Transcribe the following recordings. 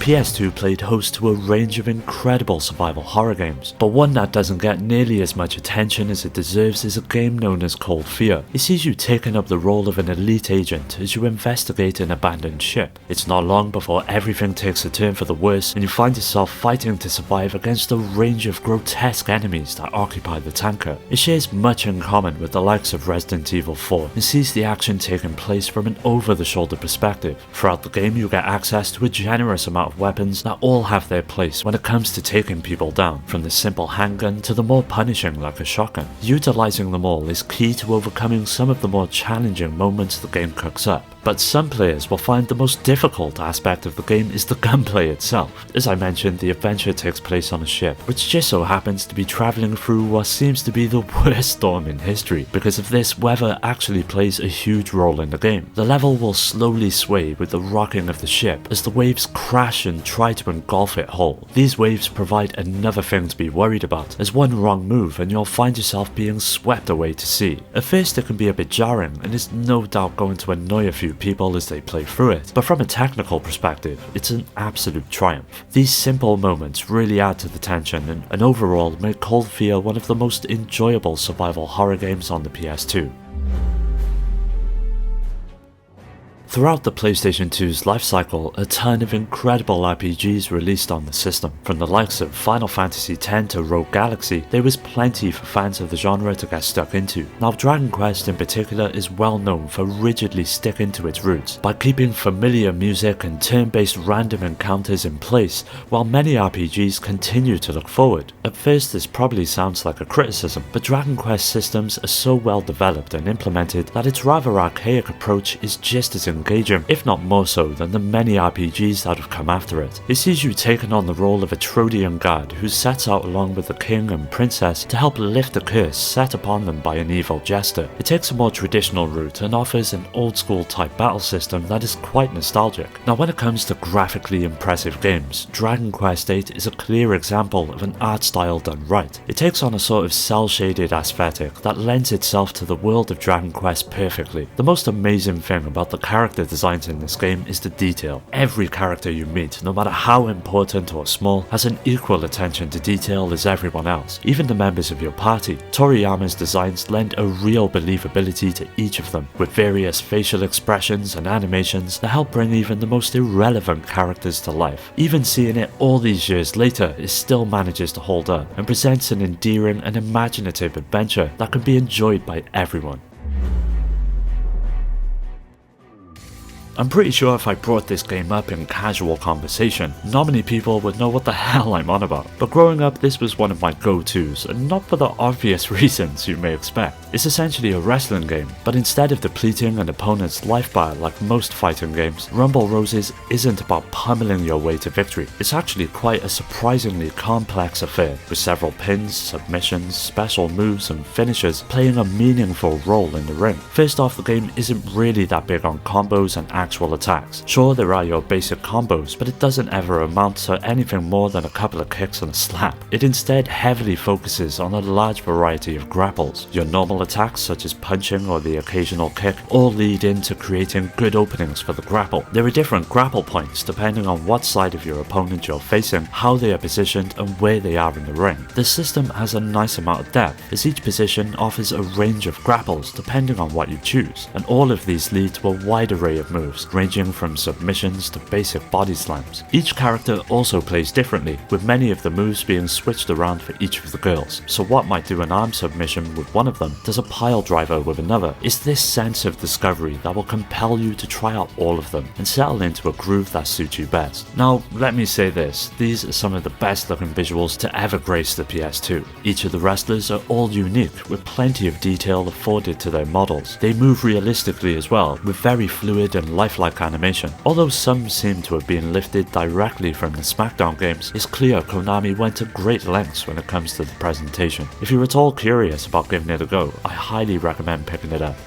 PS2 played host to a range of incredible survival horror games, but one that doesn't get nearly as much attention as it deserves is a game known as Cold Fear. It sees you taking up the role of an elite agent as you investigate an abandoned ship. It's not long before everything takes a turn for the worse and you find yourself fighting to survive against a range of grotesque enemies that occupy the tanker. It shares much in common with the likes of Resident Evil 4 and sees the action taking place from an over-the-shoulder perspective. Throughout the game you get access to a generous amount of weapons that all have their place when it comes to taking people down, from the simple handgun to the more punishing like a shotgun. Utilizing them all is key to overcoming some of the more challenging moments the game cooks up. But some players will find the most difficult aspect of the game is the gunplay itself. As I mentioned, the adventure takes place on a ship, which just so happens to be travelling through what seems to be the worst storm in history. Because of this, weather actually plays a huge role in the game. The level will slowly sway with the rocking of the ship as the waves crash and try to engulf it whole. These waves provide another thing to be worried about, as one wrong move and you'll find yourself being swept away to sea. At first it can be a bit jarring and is no doubt going to annoy a few people as they play through it, but from a technical perspective, it's an absolute triumph. These simple moments really add to the tension and overall make Cold Fear one of the most enjoyable survival horror games on the PS2. Throughout the PlayStation 2's lifecycle, a ton of incredible RPGs released on the system. From the likes of Final Fantasy X to Rogue Galaxy, there was plenty for fans of the genre to get stuck into. Now Dragon Quest in particular is well known for rigidly sticking to its roots, by keeping familiar music and turn-based random encounters in place, while many RPGs continue to look forward. At first this probably sounds like a criticism, but Dragon Quest systems are so well developed and implemented that its rather archaic approach is just as engaging, if not more so, than the many RPGs that have come after it. It sees you taking on the role of a Trodian god who sets out along with the king and princess to help lift the curse set upon them by an evil jester. It takes a more traditional route and offers an old school type battle system that is quite nostalgic. Now when it comes to graphically impressive games, Dragon Quest VIII is a clear example of an art style done right. It takes on a sort of cel-shaded aesthetic that lends itself to the world of Dragon Quest perfectly. The most amazing thing about the character designs in this game is the detail. Every character you meet, no matter how important or small, has an equal attention to detail as everyone else, even the members of your party. Toriyama's designs lend a real believability to each of them, with various facial expressions and animations that help bring even the most irrelevant characters to life. Even seeing it all these years later, it still manages to hold up and presents an endearing and imaginative adventure that can be enjoyed by everyone. I'm pretty sure if I brought this game up in casual conversation, not many people would know what the hell I'm on about. But growing up, this was one of my go-tos, and not for the obvious reasons you may expect. It's essentially a wrestling game, but instead of depleting an opponent's life bar like most fighting games, Rumble Roses isn't about pummeling your way to victory. It's actually quite a surprisingly complex affair, with several pins, submissions, special moves and finishes playing a meaningful role in the ring. First off, the game isn't really that big on combos and actual attacks. Sure, there are your basic combos, but it doesn't ever amount to anything more than a couple of kicks and a slap. It instead heavily focuses on a large variety of grapples. Your normal attacks, such as punching or the occasional kick, all lead into creating good openings for the grapple. There are different grapple points depending on what side of your opponent you're facing, how they are positioned and where they are in the ring. The system has a nice amount of depth, as each position offers a range of grapples depending on what you choose, and all of these lead to a wide array of moves, ranging from submissions to basic body slams. Each character also plays differently, with many of the moves being switched around for each of the girls. So what might do an arm submission with one of them does a pile driver with another. It's this sense of discovery that will compel you to try out all of them and settle into a groove that suits you best. Now let me say this, these are some of the best looking visuals to ever grace the PS2. Each of the wrestlers are all unique, with plenty of detail afforded to their models. They move realistically as well, with very fluid and lifelike animation. Although some seem to have been lifted directly from the SmackDown games, it's clear Konami went to great lengths when it comes to the presentation. If you're at all curious about giving it a go, I highly recommend picking it up.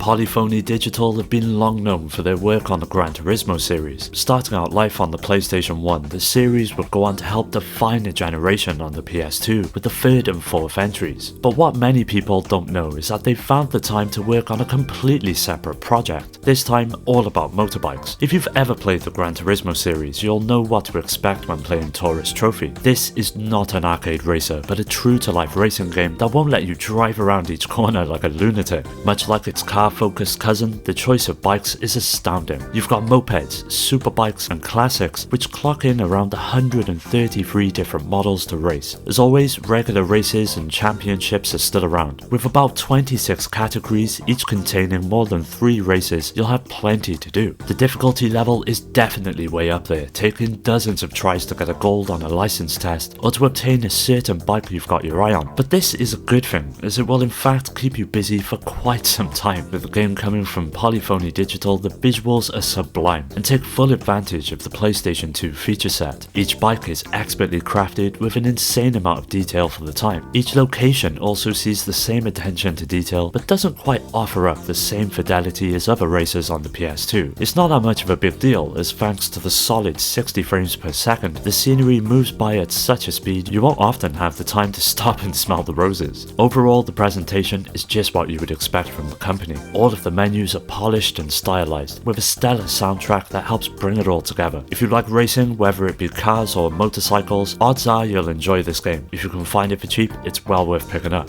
Polyphony Digital have been long known for their work on the Gran Turismo series. Starting out life on the PlayStation 1, the series would go on to help define a generation on the PS2 with the third and fourth entries. But what many people don't know is that they found the time to work on a completely separate project, this time all about motorbikes. If you've ever played the Gran Turismo series, you'll know what to expect when playing Tourist Trophy. This is not an arcade racer, but a true-to-life racing game that won't let you drive around each corner like a lunatic. Much like its car-focused cousin, the choice of bikes is astounding. You've got mopeds, superbikes and classics, which clock in around 133 different models to race. As always, regular races and championships are still around. With about 26 categories, each containing more than 3 races, you'll have plenty to do. The difficulty level is definitely way up there, taking dozens of tries to get a gold on a license test or to obtain a certain bike you've got your eye on. But this is a good thing, as it will in fact keep you busy for quite some time. With the game coming from Polyphony Digital, the visuals are sublime and take full advantage of the PlayStation 2 feature set. Each bike is expertly crafted with an insane amount of detail for the time. Each location also sees the same attention to detail but doesn't quite offer up the same fidelity as other racers on the PS2. It's not that much of a big deal, as thanks to the solid 60 frames per second, the scenery moves by at such a speed you won't often have the time to stop and smell the roses. Overall, the presentation is just what you would expect from the company. All of the menus are polished and stylized, with a stellar soundtrack that helps bring it all together. If you like racing, whether it be cars or motorcycles, odds are you'll enjoy this game. If you can find it for cheap, it's well worth picking up.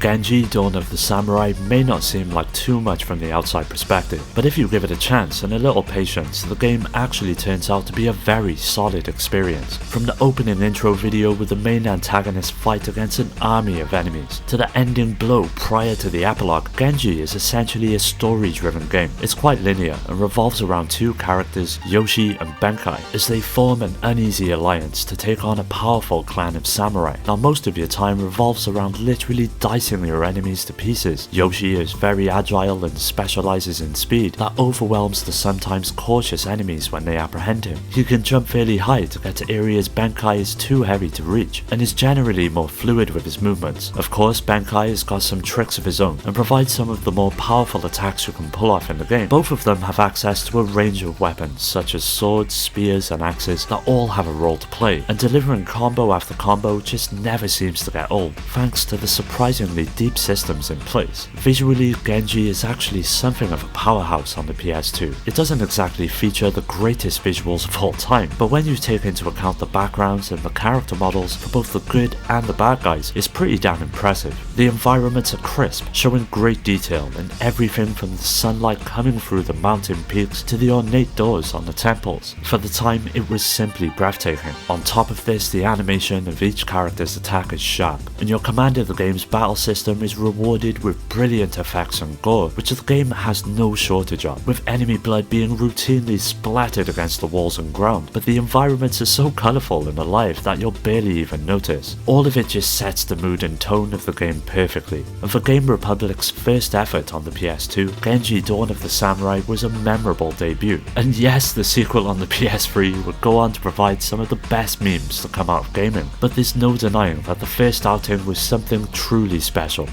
Genji: Dawn of the Samurai may not seem like too much from the outside perspective, but if you give it a chance and a little patience, the game actually turns out to be a very solid experience. From the opening intro video with the main antagonist fight against an army of enemies, to the ending blow prior to the epilogue, Genji is essentially a story-driven game. It's quite linear and revolves around 2 characters, Yoshi and Benkai, as they form an uneasy alliance to take on a powerful clan of samurai. Now most of your time revolves around literally dicing your enemies to pieces. Yoshi is very agile and specializes in speed that overwhelms the sometimes cautious enemies when they apprehend him. He can jump fairly high to get to areas Benkai is too heavy to reach, and is generally more fluid with his movements. Of course, Benkai has got some tricks of his own and provides some of the more powerful attacks you can pull off in the game. Both of them have access to a range of weapons such as swords, spears and axes that all have a role to play, and delivering combo after combo just never seems to get old, thanks to the surprisingly deep systems in place. Visually, Genji is actually something of a powerhouse on the PS2. It doesn't exactly feature the greatest visuals of all time, but when you take into account the backgrounds and the character models for both the good and the bad guys, it's pretty damn impressive. The environments are crisp, showing great detail in everything from the sunlight coming through the mountain peaks to the ornate doors on the temples. For the time, it was simply breathtaking. On top of this, the animation of each character's attack is sharp, and your command of the game's battle system is rewarded with brilliant effects and gore, which the game has no shortage of, with enemy blood being routinely splattered against the walls and ground, but the environments are so colourful and alive that you'll barely even notice. All of it just sets the mood and tone of the game perfectly, and for Game Republic's first effort on the PS2, Genji: Dawn of the Samurai was a memorable debut. And yes, the sequel on the PS3 would go on to provide some of the best memes to come out of gaming, but there's no denying that the first outing was something truly special.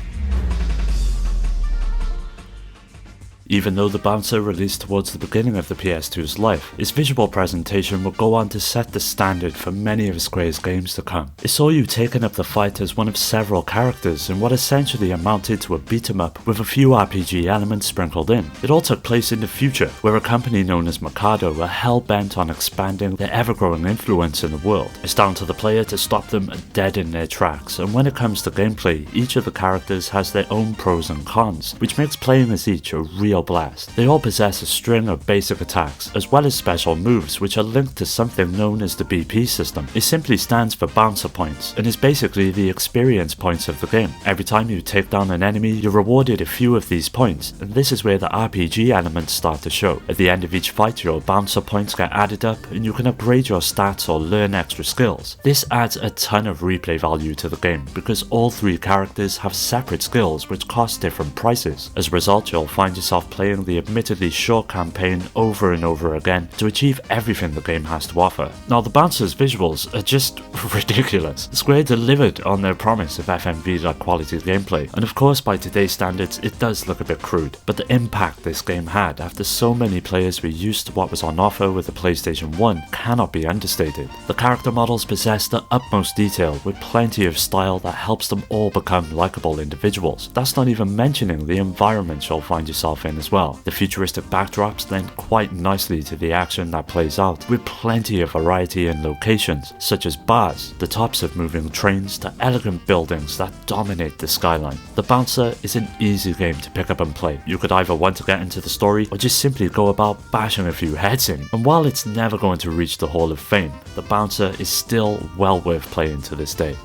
Even though the Bouncer released towards the beginning of the PS2's life, its visual presentation would go on to set the standard for many of Square's games to come. It saw you taking up the fight as one of several characters in what essentially amounted to a beat-em-up with a few RPG elements sprinkled in. It all took place in the future, where a company known as Mikado are hell-bent on expanding their ever-growing influence in the world. It's down to the player to stop them dead in their tracks, and when it comes to gameplay, each of the characters has their own pros and cons, which makes playing as each a real blast. They all possess a string of basic attacks, as well as special moves which are linked to something known as the BP system. It simply stands for bouncer points, and is basically the experience points of the game. Every time you take down an enemy, you're rewarded a few of these points, and this is where the RPG elements start to show. At the end of each fight, your bouncer points get added up, and you can upgrade your stats or learn extra skills. This adds a ton of replay value to the game, because all 3 characters have separate skills which cost different prices. As a result, you'll find yourself yourself playing the admittedly short campaign over and over again to achieve everything the game has to offer. Now, the bouncer's visuals are just ridiculous. Square delivered on their promise of FMV-like quality gameplay, and of course by today's standards it does look a bit crude, but the impact this game had after so many players were used to what was on offer with the PlayStation 1 cannot be understated. The character models possess the utmost detail with plenty of style that helps them all become likable individuals. That's not even mentioning the environments you'll find yourself in as well. The futuristic backdrops lend quite nicely to the action that plays out, with plenty of variety in locations, such as bars, the tops of moving trains to elegant buildings that dominate the skyline. The Bouncer is an easy game to pick up and play. You could either want to get into the story or just simply go about bashing a few heads in. And while it's never going to reach the Hall of Fame, the Bouncer is still well worth playing to this day.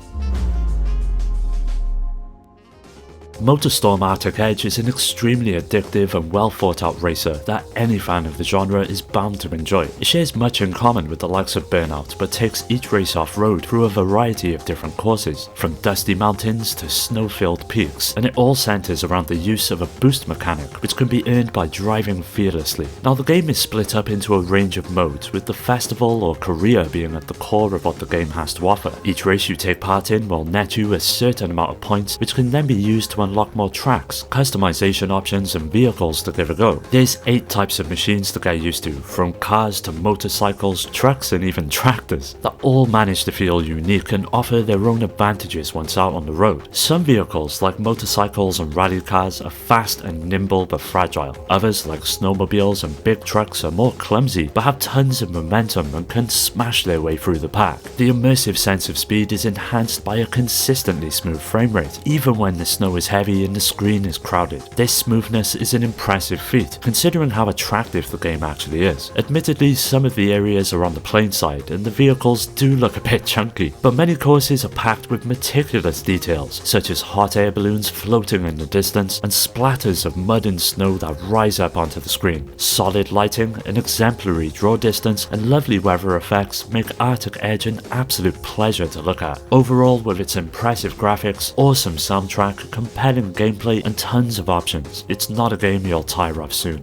MotorStorm Arctic Edge is an extremely addictive and well thought out racer that any fan of the genre is bound to enjoy. It shares much in common with the likes of Burnout, but takes each race off-road through a variety of different courses, from dusty mountains to snow-filled peaks, and it all centers around the use of a boost mechanic, which can be earned by driving fearlessly. Now, the game is split up into a range of modes, with the festival or career being at the core of what the game has to offer. Each race you take part in will net you a certain amount of points, which can then be used to unlock more tracks, customization options, and vehicles to give a go. There's 8 types of machines to get used to, from cars to motorcycles, trucks, and even tractors, that all manage to feel unique and offer their own advantages once out on the road. Some vehicles, like motorcycles and rally cars, are fast and nimble but fragile. Others, like snowmobiles and big trucks, are more clumsy but have tons of momentum and can smash their way through the pack. The immersive sense of speed is enhanced by a consistently smooth frame rate, even when the snow is heavy and the screen is crowded. This smoothness is an impressive feat, considering how attractive the game actually is. Admittedly, some of the areas are on the plain side and the vehicles do look a bit chunky, but many courses are packed with meticulous details, such as hot air balloons floating in the distance and splatters of mud and snow that rise up onto the screen. Solid lighting, an exemplary draw distance, and lovely weather effects make Arctic Edge an absolute pleasure to look at. Overall, with its impressive graphics, awesome soundtrack, compelling gameplay, and tons of options, it's not a game you'll tire of soon.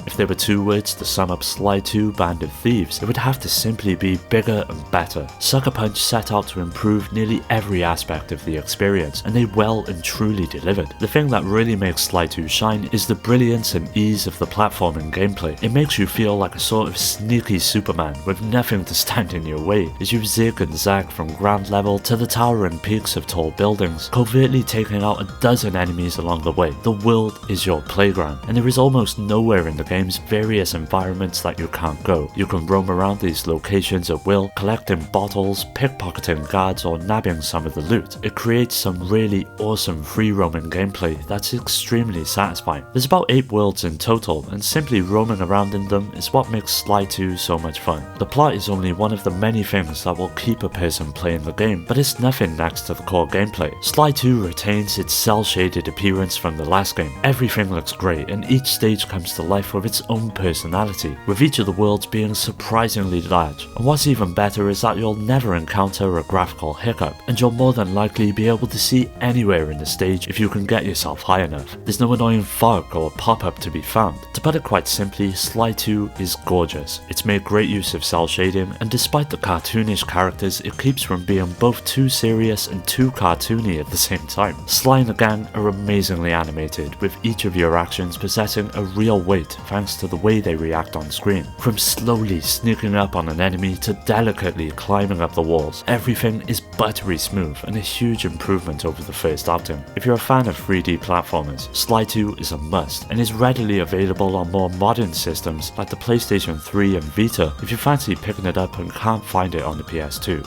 If there were 2 words to sum up Sly 2 Band of Thieves, it would have to simply be bigger and better. Sucker Punch set out to improve nearly every aspect of the experience, and they well and truly delivered. The thing that really makes Sly 2 shine is the brilliance and ease of the platforming gameplay. It makes you feel like a sort of sneaky Superman with nothing to stand in your way as you zig and zag from ground level to the towering peaks of tall buildings, covertly taking out a dozen enemies along the way. The world is your playground, and there is almost nowhere in the game's various environments that you can't go. You can roam around these locations at will, collecting bottles, pickpocketing guards, or nabbing some of the loot. It creates some really awesome free roaming gameplay that's extremely satisfying. There's about 8 worlds in total, and simply roaming around in them is what makes Sly 2 so much fun. The plot is only one of the many things that will keep a person playing the game, but it's nothing next to the core gameplay. Sly 2 retains its cel-shaded appearance from the last game. Everything looks great, and each stage comes to life with its own personality, with each of the worlds being surprisingly large. And what's even better is that you'll never encounter a graphical hiccup, and you'll more than likely be able to see anywhere in the stage if you can get yourself high enough. There's no annoying fog or pop-up to be found. To put it quite simply, Sly 2 is gorgeous. It's made great use of cel shading, and despite the cartoonish characters, it keeps from being both too serious and too cartoony at the same time. Sly and the gang are amazingly animated, with each of your actions possessing a real weight thanks to the way they react on screen. From slowly sneaking up on an enemy to delicately climbing up the walls, everything is buttery smooth and a huge improvement over the first outing. If you're a fan of 3D platformers, Sly 2 is a must and is readily available on more modern systems like the PlayStation 3 and Vita if you fancy picking it up and can't find it on the PS2.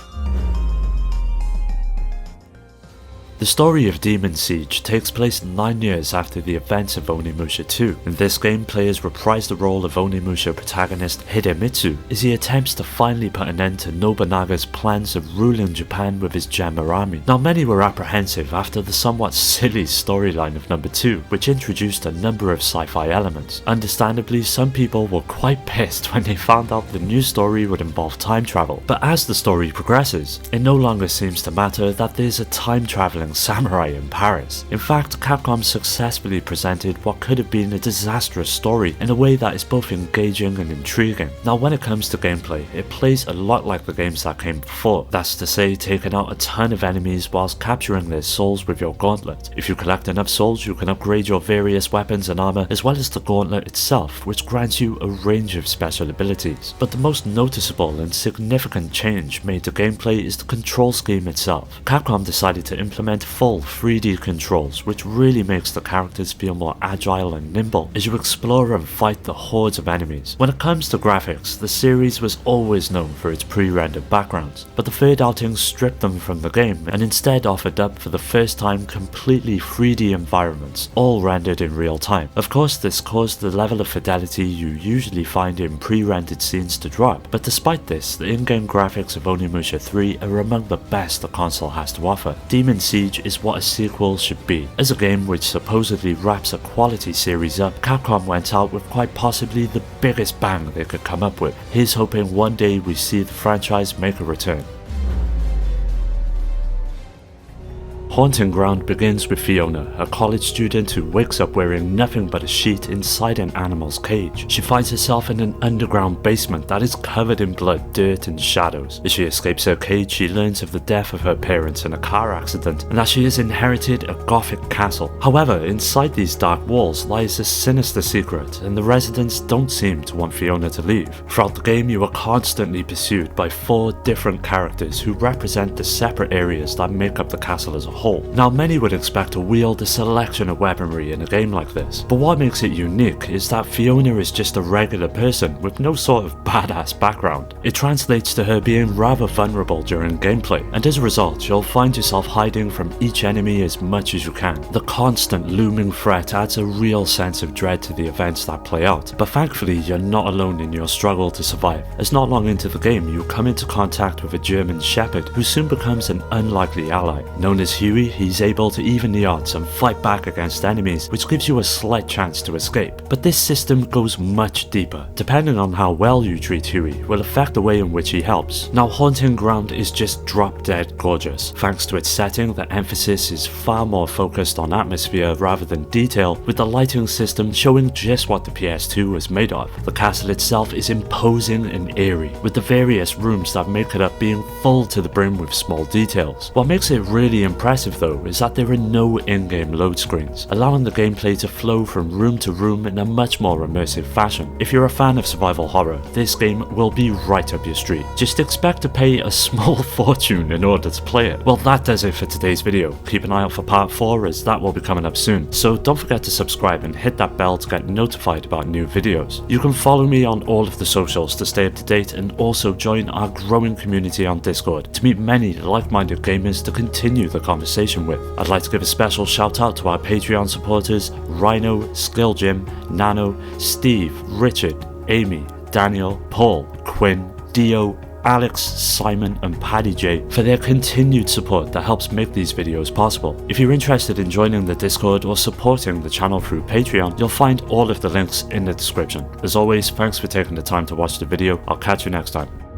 The story of Demon Siege takes place 9 years after the events of Onimusha 2. In this game, players reprise the role of Onimusha protagonist Hidemitsu as he attempts to finally put an end to Nobunaga's plans of ruling Japan with his Gemma army. Now, many were apprehensive after the somewhat silly storyline of number 2, which introduced a number of sci-fi elements. Understandably, some people were quite pissed when they found out the new story would involve time travel. But as the story progresses, it no longer seems to matter that there's a time traveling playing samurai in Paris. In fact, Capcom successfully presented what could have been a disastrous story in a way that is both engaging and intriguing. Now when it comes to gameplay, it plays a lot like the games that came before. That's to say, taking out a ton of enemies whilst capturing their souls with your gauntlet. If you collect enough souls, you can upgrade your various weapons and armor, as well as the gauntlet itself, which grants you a range of special abilities. But the most noticeable and significant change made to gameplay is the control scheme itself. Capcom decided to implement full 3D controls, which really makes the characters feel more agile and nimble as you explore and fight the hordes of enemies. When it comes to graphics, the series was always known for its pre-rendered backgrounds, but the third outing stripped them from the game and instead offered up for the first time completely 3D environments, all rendered in real time. Of course, this caused the level of fidelity you usually find in pre-rendered scenes to drop, but despite this, the in-game graphics of Onimusha 3 are among the best the console has to offer. Demon Siege is what a sequel should be. As a game which supposedly wraps a quality series up, Capcom went out with quite possibly the biggest bang they could come up with. Here's hoping one day we see the franchise make a return. Haunting Ground begins with Fiona, a college student who wakes up wearing nothing but a sheet inside an animal's cage. She finds herself in an underground basement that is covered in blood, dirt and shadows. As she escapes her cage, she learns of the death of her parents in a car accident and that she has inherited a gothic castle. However, inside these dark walls lies a sinister secret, and the residents don't seem to want Fiona to leave. Throughout the game, you are constantly pursued by 4 different characters who represent the separate areas that make up the castle as a whole. Now, many would expect to wield a selection of weaponry in a game like this, but what makes it unique is that Fiona is just a regular person with no sort of badass background. It translates to her being rather vulnerable during gameplay, and as a result, you'll find yourself hiding from each enemy as much as you can. The constant looming threat adds a real sense of dread to the events that play out, but thankfully you're not alone in your struggle to survive, as not long into the game you come into contact with a German shepherd who soon becomes an unlikely ally. Known as Huey, he's able to even the odds and fight back against enemies, which gives you a slight chance to escape. But this system goes much deeper. Depending on how well you treat Huey will affect the way in which he helps. Now, Haunting Ground is just drop dead gorgeous. Thanks to its setting, the emphasis is far more focused on atmosphere rather than detail, with the lighting system showing just what the PS2 was made of. The castle itself is imposing and eerie, with the various rooms that make it up being full to the brim with small details. What makes it really impressive though is that there are no in-game load screens, allowing the gameplay to flow from room to room in a much more immersive fashion. If you're a fan of survival horror, this game will be right up your street. Just expect to pay a small fortune in order to play it. Well, that does it for today's video. Keep an eye out for part 4 as that will be coming up soon, so don't forget to subscribe and hit that bell to get notified about new videos. You can follow me on all of the socials to stay up to date and also join our growing community on Discord to meet many like-minded gamers to continue the conversation with. I'd like to give a special shout out to our Patreon supporters Rhino, Skill Jim, Nano, Steve, Richard, Amy, Daniel, Paul, Quinn, Dio, Alex, Simon and Paddy J for their continued support that helps make these videos possible. If you're interested in joining the Discord or supporting the channel through Patreon, you'll find all of the links in the description. As always, thanks for taking the time to watch the video. I'll catch you next time.